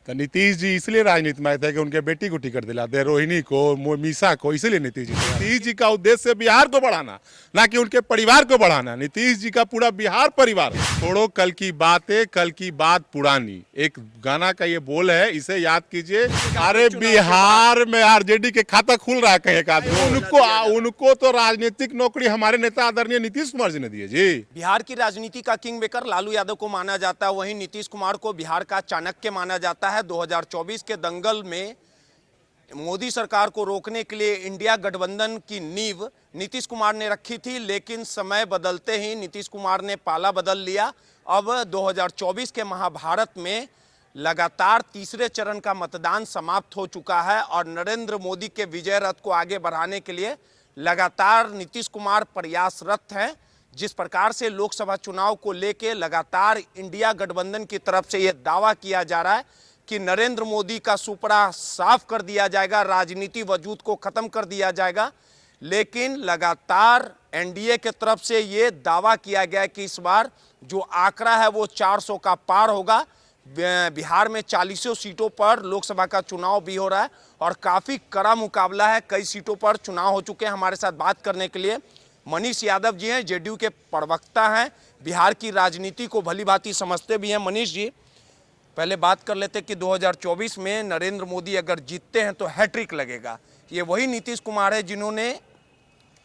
तो नीतीश जी इसलिए राजनीति में आए थे कि उनके बेटी को टिकट दिला दे, रोहिणी को, मीसा को, इसलिए नीतीश जी नीतीश जी का उद्देश्य बिहार को बढ़ाना, ना कि उनके परिवार को बढ़ाना। नीतीश जी का पूरा बिहार परिवार। छोड़ो कल की बातें, कल की बात पुरानी, एक गाना का ये बोल है, इसे याद कीजिए। अरे बिहार में आरजेडी के खाता खुल रहा है कहीं एक आदमी, उनको तो राजनीतिक नौकरी हमारे नेता आदरणीय नीतीश कुमार जी ने दी है जी। बिहार की राजनीति का किंग मेकर लालू यादव को माना जाता है, वहीं नीतीश कुमार को बिहार का चाणक्य माना जाता है। 2024 के दंगल में मोदी सरकार को रोकने के लिए इंडिया गठबंधन की नींव नीतीश कुमार ने रखी थी, लेकिन समय बदलते ही नीतीश कुमार ने पाला बदल लिया। अब 2024 के महाभारत में लगातार तीसरे चरण का मतदान समाप्त हो चुका है और नरेंद्र मोदी के विजय रथ को आगे बढ़ाने के लिए लगातार नीतीश कुमार प्रयासरत हैं। जिस प्रकार से लोकसभा चुनाव को लेकर लगातार इंडिया गठबंधन की तरफ से यह दावा किया जा रहा है कि नरेंद्र मोदी का सुपड़ा साफ कर दिया जाएगा, राजनीति वजूद को खत्म कर दिया जाएगा, लेकिन लगातार एनडीए की तरफ से यह दावा किया गया है कि इस बार जो आंकड़ा है वो 400 का पार होगा। बिहार में 40 सीटों पर लोकसभा का चुनाव भी हो रहा है और काफ़ी कड़ा मुकाबला है। कई सीटों पर चुनाव हो चुके हैं। हमारे साथ बात करने के लिए मनीष यादव जी हैं, जेडीयू के प्रवक्ता हैं, बिहार की राजनीति को भली भांति समझते भी हैं। मनीष जी, पहले बात कर लेते कि 2024 में नरेंद्र मोदी अगर जीतते हैं तो हैट्रिक लगेगा। ये वही नीतीश कुमार है जिन्होंने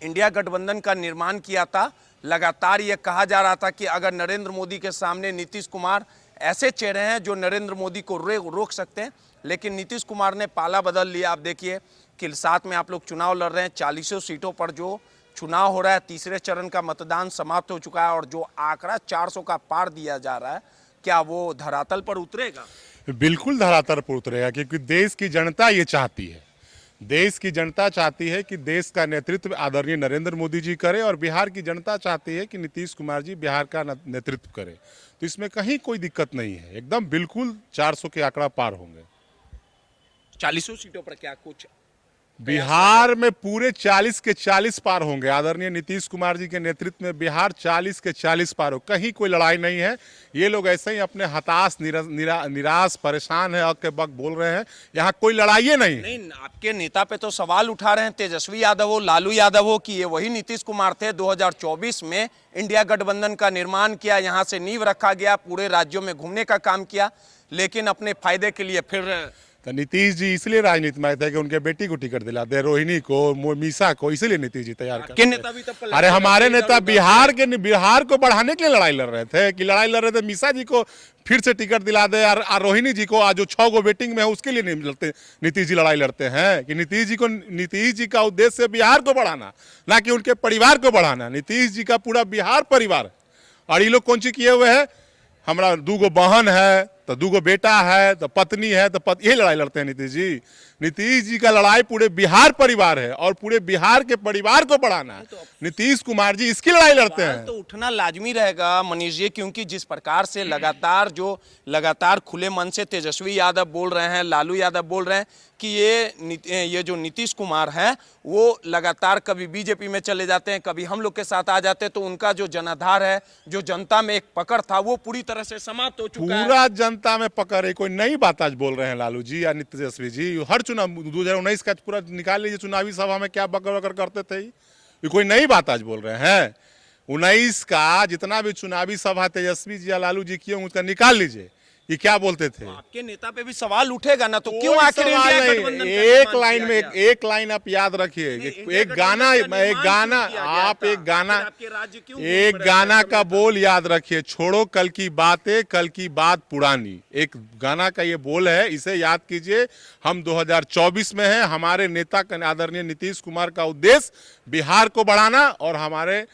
इंडिया गठबंधन का निर्माण किया था। लगातार ये कहा जा रहा था कि अगर नरेंद्र मोदी के सामने नीतीश कुमार ऐसे चेहरे हैं जो नरेंद्र मोदी को रोक सकते हैं, लेकिन नीतीश कुमार ने पाला बदल लिया। आप देखिए कि साथ में आप लोग चुनाव लड़ रहे हैं, 40 सीटों पर जो चुनाव हो रहा है, तीसरे चरण का मतदान समाप्त हो चुका है और जो आंकड़ा 400 का पार दिया जा रहा है, क्या वो धरातल पर उतरेगा? बिल्कुल धरातल पर उतरेगा, क्योंकि देश की जनता ये चाहती है। देश की जनता चाहती है कि देश का नेतृत्व आदरणीय नरेंद्र मोदी जी करे और बिहार की जनता चाहती है कि नीतीश कुमार जी बिहार का नेतृत्व करें। तो इसमें कहीं कोई दिक्कत नहीं है, एकदम बिल्कुल 400 के आंकड़ा पार होंगे। 40 सीटों पर क्या कुछ बिहार में पूरे 40 के 40 पार होंगे। आदरणीय नीतीश कुमार जी के नेतृत्व में बिहार 40 के 40 पार हो, कहीं कोई लड़ाई नहीं है। ये लोग ऐसे ही अपने हताश, निराश, परेशान है, के बक बोल रहे हैं। यहाँ कोई लड़ाई नहीं। आपके नेता पे तो सवाल उठा रहे हैं, तेजस्वी यादव हो, लालू यादव हो, कि ये वही नीतीश कुमार थे। 2024 में इंडिया गठबंधन का निर्माण किया, यहाँ से नींव रखा गया, पूरे राज्यों में घूमने का काम किया, लेकिन अपने फायदे के लिए फिर तो नीतीश जी इसलिए राजनीति में आए थे कि उनके बेटी को टिकट दिला दे, रोहिणी को, मीसा को, इसीलिए नीतीश जी तैयार कर। नेता भी तब अरे हमारे नेता बिहार को बढ़ाने के लिए लड़ाई लड़ रहे थे कि मीसा जी को फिर से टिकट दिला दे और रोहिणी जी को, आज जो 6 गो वेटिंग में है उसके लिए नहीं लड़ते। नीतीश जी लड़ाई लड़ते हैं कि नीतीश जी का उद्देश्य बिहार को बढ़ाना, ना कि उनके परिवार को बढ़ाना। नीतीश जी का पूरा बिहार परिवार। और ये लोग कौन सी किए हुए है, हमारा 2 गो बहन है, तो 2 गो बेटा है, तो पत्नी है, तो ये लड़ाई लड़ते हैं नीतीश जी। नीतीश जी का लड़ाई पूरे बिहार परिवार है और पूरे बिहार के परिवार को बढ़ाना है। नीतीश कुमार जी इसकी लड़ाई लड़ते हैं। तो उठना लाजमी रहेगा मनीष जी, क्योंकि जिस प्रकार से लगातार खुले मन से तेजस्वी यादव बोल रहे हैं, लालू यादव बोल रहे हैं कि ये जो नीतीश कुमार है वो लगातार कभी बीजेपी में चले जाते हैं, कभी हम लोग के साथ आ जाते हैं, तो उनका जो जनाधार है, जो जनता में एक पकड़ था, वो पूरी तरह से समाप्त हो चुका है। पूरा जनता में पकड़ है। कोई नई बात आज बोल रहे हैं लालू जी या तेजस्वी जी। हर चुनाव 2019 का पूरा निकाल लीजिए, चुनावी सभा में क्या बकर बकर करते थे। ये कोई नई बात आज बोल रहे हैं। 19 का जितना भी चुनावी सभा तेजस्वी जी या लालू जी किए उसका निकाल लीजिए, ये क्या बोलते थे। आपके नेता पे भी सवाल उठेगा ना, तो क्यों आखिर एक लाइन आप याद रखिए, एक गाना का बोल याद रखिए, छोड़ो कल की बातें, कल की बात पुरानी। एक गाना का ये बोल है, इसे याद कीजिए। हम 2024 में हैं। हमारे नेता आदरणीय नीतीश कुमार का उद्देश्य बिहार को बढ़ाना और हमारे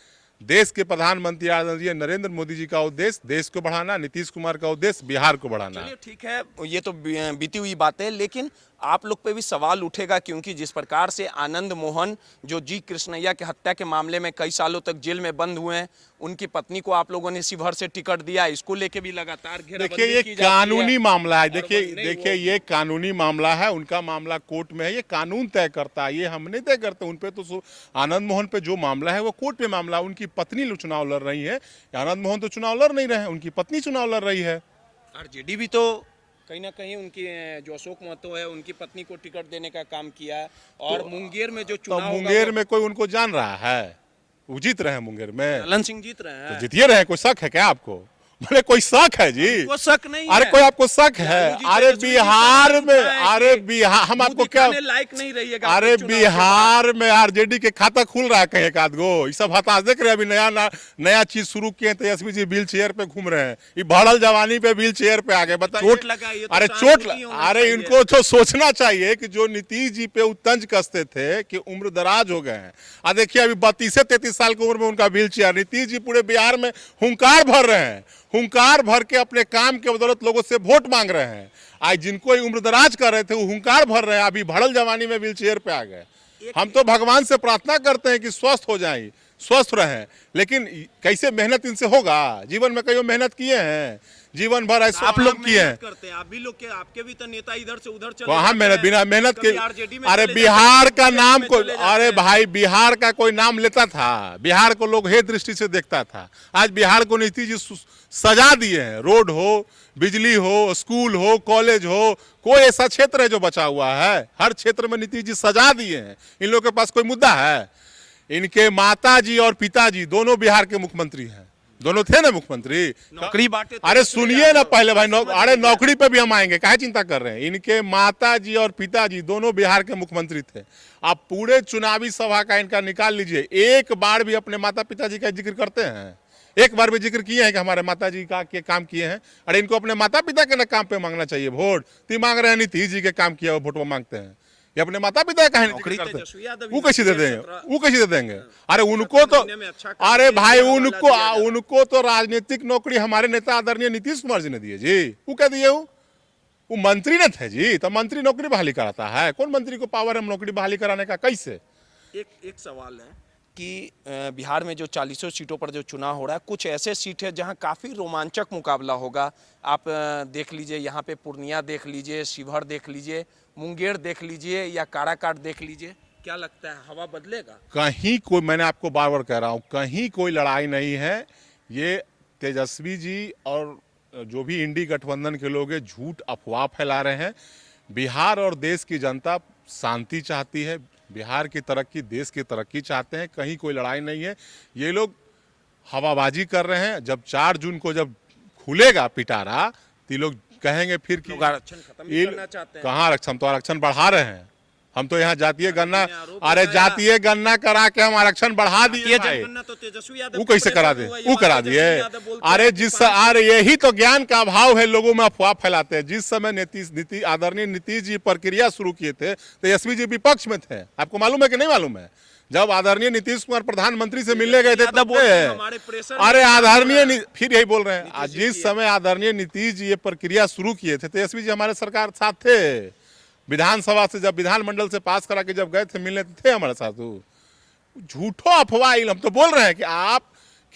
देश के प्रधानमंत्री आदरणीय नरेंद्र मोदी जी का उद्देश्य देश को बढ़ाना, नीतीश कुमार का उद्देश्य बिहार को बढ़ाना। चलिए ठीक है, ये तो बीती हुई बात है, लेकिन आप लोग पे भी सवाल उठेगा, क्योंकि जिस प्रकार से आनंद मोहन जो जी कृष्णैया के हत्या के मामले में कई सालों तक जेल में बंद हुए हैं, उनकी पत्नी को आप लोगों ने शिवहर से टिकट दिया, इसको लेके भी लगातार घेराबंदी की जाती है। देखिए ये कानूनी मामला है। देखिए ये कानूनी मामला है, उनका मामला कोर्ट में है, ये कानून तय करता है, ये हम नहीं तय करते। उन पे तो आनंद मोहन पे जो मामला है वो कोर्ट में मामला। उनकी पत्नी चुनाव लड़ रही है, आनंद मोहन तो चुनाव लड़ नहीं रहे हैं, उनकी पत्नी चुनाव लड़ रही है। आरजेडी भी तो कहीं ना कहीं उनकी जो अशोक महतो है उनकी पत्नी को टिकट देने का काम किया है। और मुंगेर में जो तो चुनाव होगा मुंगेर में कोई उनको जान रहा है? वो जीत रहे हैं मुंगेर में, ललन सिंह जीत रहे तो हैं। जीतिए रहे हैं। कोई शक है क्या आपको? बोले कोई शक है जी? वो शक नहीं अरे है। कोई आपको शक है? लालू जी अरे तेजस्वी जी बिहार सवाल में, उठाए अरे कि बिहार हम मुंह आपको क्या, दिखाने लायक नहीं रहिएगा। अरे चुनाव के बाद। बिहार में आरजेडी के खाता खुल रहा है कहीं एक आध गो। ये सब हताश देख रहे हैं। अभी नया चीज शुरू किए तेजस्वी जी, व्हील चेयर पे घूम रहे हैं। ये भड़ल जवानी पे व्हील चेयर पे आ गए, बताइए। चोट लगा, ये तो अरे सहानुभूति होना अरे चाहिए। इनको तो सोचना चाहिए कि जो नीतीश जी पे तंज कसते थे कि उम्र दराज हो गए हैं। देखिए अभी 32-33 साल की उम्र में उनका व्हील चेयर। नीतीश जी पूरे बिहार में हुंकार भर रहे हैं, हुंकार भर के अपने काम के बदौलत लोगों से वोट मांग रहे हैं। आज जिनको उम्र दराज कर रहे थे वो हुंकार भर रहे हैं, अभी भड़ल जवानी में व्हील चेयर पे आ गए। हम तो भगवान से प्रार्थना करते हैं कि स्वस्थ हो जाएं, स्वस्थ रहें, लेकिन कैसे मेहनत इनसे होगा? जीवन में कई मेहनत किए हैं, जीवन भर ऐसे आप लोग किए हैं। मेहनत करते हैं, आप भी लोग के, आपके भी तो नेता इधर से उधर चले वहां जाते मेहनत, हैं। बिना मेहनत कभी के। RJD में अरे चले बिहार जाते का हैं, नाम में को, चले जाते अरे हैं। भाई बिहार का कोई नाम लेता था, बिहार को लोग हे दृष्टि से देखता था। आज बिहार को नीतीश जी सजा दिए हैं। रोड हो, बिजली हो, स्कूल हो, कॉलेज हो, कोई ऐसा क्षेत्र है जो बचा हुआ है? हर क्षेत्र में नीतीश जी सजा दिए हैं। इन लोगों के पास कोई मुद्दा है? इनके माताजी और पिताजी दोनों बिहार के मुख्यमंत्री हैं, दोनों थे ना मुख्यमंत्री। नौकरी बांटे तो अरे इसलिए सुनिए ना आप पहले भाई, समझ अरे लीजिए। नौकरी पे भी हम आएंगे, काहे चिंता कर रहे हैं? इनके माताजी और पिताजी दोनों बिहार के मुख्यमंत्री थे। आप पूरे चुनावी सभा का इनका निकाल लीजिए, एक बार भी अपने माता पिताजी का जिक्र करते हैं? एक बार भी जिक्र किए हैं कि हमारे माताजी का के काम किए हैं? अरे इनको अपने माता पिता के ना काम पे मांगना चाहिए वोट। तो मांग रहे हैं नीतीश जी के काम किया वोट मांगते हैं। ये अपने माता पिता का नौकरी करते तेजस्वी यादव हैं, वो कैसे दे देंगे? 17 वो कैसे दे देंगे? अरे उनको तो, महीने में अच्छा काम अरे किया, भाई हवाला उनको दिया जाता है। उनको तो राजनीतिक नौकरी हमारे नेता आदरणीय नीतीश कुमार जी ने दी है जी। वो क्या दिए? वो मंत्री ने थे जी, तो मंत्री नौकरी बहाली कराता है? कौन मंत्री को पावर है नौकरी बहाली कराने का? कैसे? एक सवाल है कि बिहार में जो 40 सीटों पर जो चुनाव हो रहा है, कुछ ऐसे सीट है जहां काफ़ी रोमांचक मुकाबला होगा। आप देख लीजिए, यहाँ पे पूर्णिया देख लीजिए, शिवहर देख लीजिए, मुंगेर देख लीजिए या काराकाट देख लीजिए। क्या लगता है हवा बदलेगा? कहीं कोई, मैंने आपको बार बार कह रहा हूँ, कहीं कोई लड़ाई नहीं है। ये तेजस्वी जी और जो भी इंडी गठबंधन के लोग हैं झूठ अफवाह फैला रहे हैं। बिहार और देश की जनता शांति चाहती है, बिहार की तरक्की, देश की तरक्की चाहते हैं। कहीं कोई लड़ाई नहीं है। ये लोग हवाबाजी कर रहे हैं। जब 4 जून को जब खुलेगा पिटारा तो ये लोग कहेंगे फिर कि आरक्षण खत्म भी करना चाहते हैं। कहाँ आरक्षण? तो आरक्षण बढ़ा रहे हैं हम तो। यहाँ जातीय गणना, आरोप अरे लगाया। जातीय गणना करा के हम आरक्षण बढ़ा दिए ये भाई। जनगणना तो तेजस्वी यादव वो के कैसे करा प्रेशर दे? हुआ, ये वो बात करा तेजस्वी दिए। यादव बोलते हैं अरे कि जिस, 5 अरे यही तो ज्ञान का अभाव है, लोगों में अफवाह फैलाते हैं। जिस समय नीतीश आदरणीय नीतीश जी प्रक्रिया शुरू किए थे तेजस्वी जी विपक्ष में थे। आपको मालूम है कि नहीं मालूम है? जब आदरणीय नीतीश कुमार प्रधानमंत्री से मिलने गए थे यादव तब बोलते हैं, थे। हमारे प्रेशर अरे में आदरणीय फिर यही बोल रहे हैं, नीतीश जी जिस की समय आदरणीय नीतीश जी ये प्रक्रिया शुरू किए थे तेजस्वी जी हमारे सरकार साथ थे। विधानसभा से जब विधानमंडल से पास करा के जब गए थे मिलने, थे हमारे साथ। वो झूठो अफवाह, हम तो बोल रहे हैं कि आप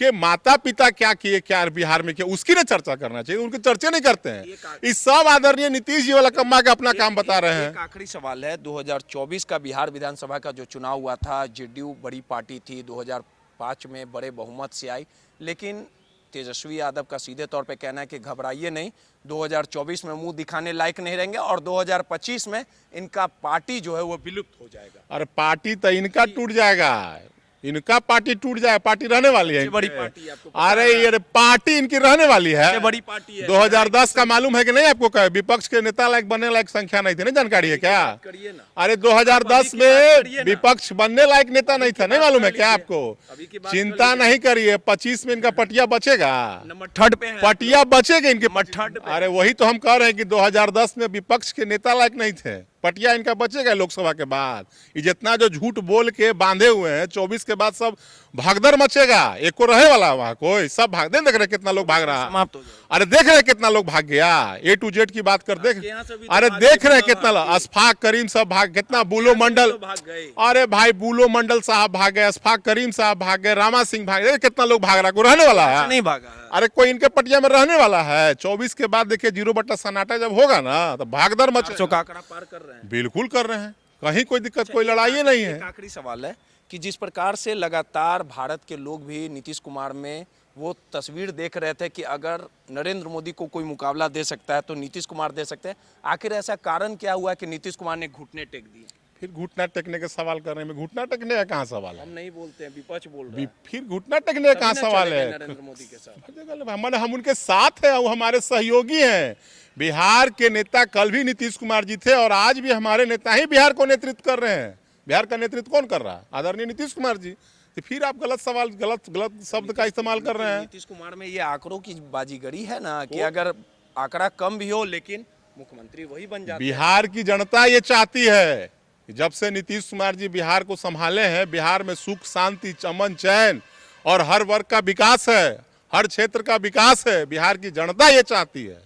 के माता पिता क्या किए, क्या बिहार में किया, उसकी ना चर्चा करना चाहिए। उनके चर्चे नहीं करते हैं। इस सब आदरणीय नीतीश जी वाला कम्मा के अपना काम बता रहे हैं। एक आखिरी सवाल है, 2024 का बिहार विधानसभा का जो चुनाव हुआ था, जेडीयू बड़ी पार्टी थी, 2005 में बड़े बहुमत से आई, लेकिन तेजस्वी यादव का सीधे तौर पे कहना है कि घबराइए नहीं, 2024 में मुंह दिखाने लायक नहीं रहेंगे और 2025 में इनका पार्टी जो है वो विलुप्त हो जाएगा। अरे पार्टी तो इनका टूट जाएगा, इनका पार्टी टूट जाए। पार्टी रहने वाली है, बड़ी पार्टी आपको पता अरे है। ये पार्टी इनकी रहने वाली है। बड़ी पार्टी है। 2010 का मालूम है कि नहीं आपको? क्या विपक्ष के नेता लायक बनने लायक संख्या नहीं थी ना? जानकारी है क्या? करिए ना। अरे 2010 अभी की बात करिए में ना। विपक्ष बनने लायक नेता नहीं था, नहीं मालूम है क्या आपको? अभी की बात चिंता कर लीजिए। नहीं करिए, 25 में इनका पटिया बचेगा, नंबर 3 पे है। पटिया बचेगा इनके। थर्ड पे। अरे वही तो हम कह रहे हैं कि 2010 में विपक्ष के नेता लायक नहीं थे, पटिया इनका बचेगा लोकसभा के बाद। ये जितना जो झूठ बोल के बांधे हुए हैं 24 के बाद सब भागदड़ मचेगा। एक को रहे वाला वहां कोई, सब भाग देख रहे कितना लोग भाग रहा। समाप्त हो जाएगा। अरे देख रहे कितना लोग भाग गया। A to Z की बात कर देख, आपके यहाँ से भी तो अरे भाग देख गए, रहे पूरा कितना भाग गए। अशफाक करीम सब भाग, कितना बुलो मंडल, तो भाग गए। अरे भाई बुलो मंडल साहब भाग गए, अशफाक करीम साहब भाग गए, रामा सिंह भाग गए, कितना लोग भाग रहा। कोई रहने वाला है? नहीं भागा है। अरे कोई इनके पटिया में रहने वाला है? 24 के बाद देखिए 0 सन्नाटा जब होगा ना तो भागदड़ मचे। 400 का आंकड़ा पार कर रहे हैं। बिल्कुल कर रहे हैं, कहीं कोई दिक्कत, कोई लड़ाई नहीं है। एक आखिरी सवाल है कि जिस प्रकार से लगातार भारत के लोग भी नीतीश कुमार में वो तस्वीर देख रहे थे कि अगर नरेंद्र मोदी को कोई मुकाबला दे सकता है तो नीतीश कुमार दे सकते हैं। आखिर ऐसा कारण क्या हुआ कि नीतीश कुमार ने घुटने टेक दिए? फिर घुटना टेकने का सवाल करने में घुटना टेकने का कहाँ सवाल है? हम नहीं बोलते हैं, विपक्ष बोल रहा है। फिर घुटना टेकने का कहाँ तभी ना सवाल चले है? गए नरेंद्र मोदी के साथ। हम उनके साथ हैं, वो हमारे सहयोगी हैं। बिहार के नेता कल भी नीतीश कुमार जी थे और आज भी हमारे नेता ही बिहार को नेतृत्व कर रहे हैं। बिहार का नेतृत्व कौन कर रहा है? आदरणीय नीतीश कुमार जी। तो फिर आप गलत सवाल, गलत शब्द का इस्तेमाल कर रहे हैं। नीतीश कुमार में ये आंकड़ों की बाजीगरी है ना कि अगर आंकड़ा कम भी हो लेकिन मुख्यमंत्री वही बन जाते हैं। बिहार की जनता ये चाहती है कि जब से नीतीश कुमार जी बिहार को संभाले हैं, बिहार में सुख शांति अमन चैन और हर वर्ग का विकास है, हर क्षेत्र का विकास है। बिहार की जनता ये चाहती है।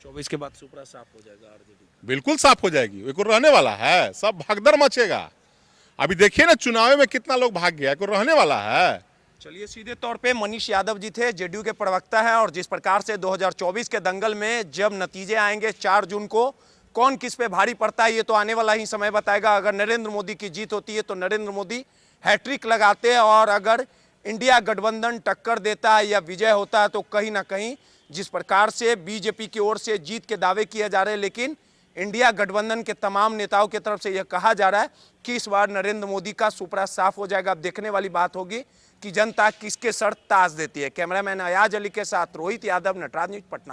24 के बाद सुपड़ा साफ हो जाएगा आरजेडी। बिल्कुल साफ हो जाएगी, वो रहने वाला है, सब भगदड़ मचेगा। अभी देखिए ना चुनाव में कितना लोग भाग गया, कोई रहने वाला है? चलिए, सीधे तौर पे मनीष यादव जी थे, जेडीयू के प्रवक्ता है, और जिस प्रकार से 2024 के दंगल में जब नतीजे आएंगे 4 जून को, कौन किस पे भारी पड़ता है ये तो आने वाला ही समय बताएगा। अगर नरेंद्र मोदी की जीत होती है तो नरेंद्र मोदी हैट्रिक लगाते हैं, और अगर इंडिया गठबंधन टक्कर देता है या विजय होता है तो कहीं ना कहीं जिस प्रकार से बीजेपी की ओर से जीत के दावे किए जा रहे हैं, लेकिन इंडिया गठबंधन के तमाम नेताओं की तरफ से यह कहा जा रहा है कि इस बार नरेंद्र मोदी का सुपड़ा साफ हो जाएगा। अब देखने वाली बात होगी कि जनता किसके सर ताज देती है। कैमरामैन अयाज अली के साथ रोहित यादव, नटराज न्यूज, पटना।